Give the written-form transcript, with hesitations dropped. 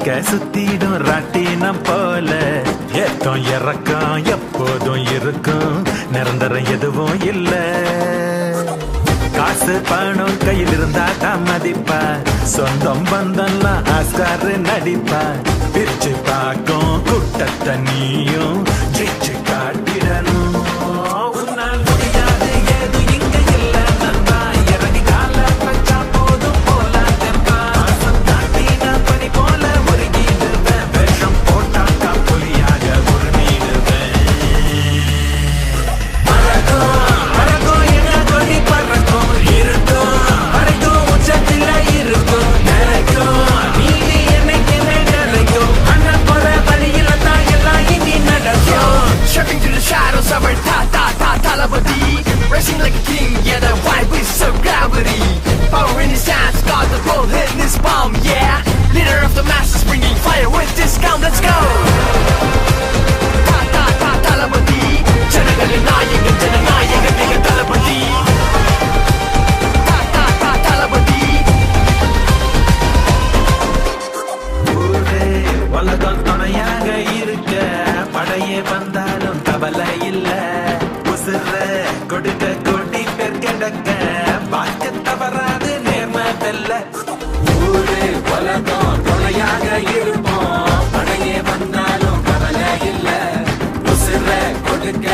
வாழ்க்கை சுத்திடும் ராட்டினம் போல ஏத்தம் இறக்கம் எப்போதும் இருக்கும் நிரந்தரம் எதுவும் இல்ல காசு பணம் கையில் இருந்தா தான் மதிப்பா சொந்தம் பந்தம்லாம் ஆஸ்காரு நடிப்பா பிரிச்சு பார்க்கும் கூட்டத்தை நீயும் ஜெயிச்சு காட்டிடணும் Racing like a king, yeah, that vibe is so gravity. Power in his hands, got the ball hitting his palm, yeah. Leader of the masses, bringing fire with discount, let's go. Talabadi, Janagalin Nayagan, Jananayagan, Nigga Talabadi. Talabadi. ஊரே உலகம் துணையாக இருக்க படையே வந்தாலும் கவலை இல்ல கொடுக்க கொடி பேர் கிடக்க பார்க்க தவறாது நேர்ம வெல்ல ஊரே உலகம் துணையாக இருப்போம் படையே வந்தாலும் கவலை இல்ல உசுர கொடுக்க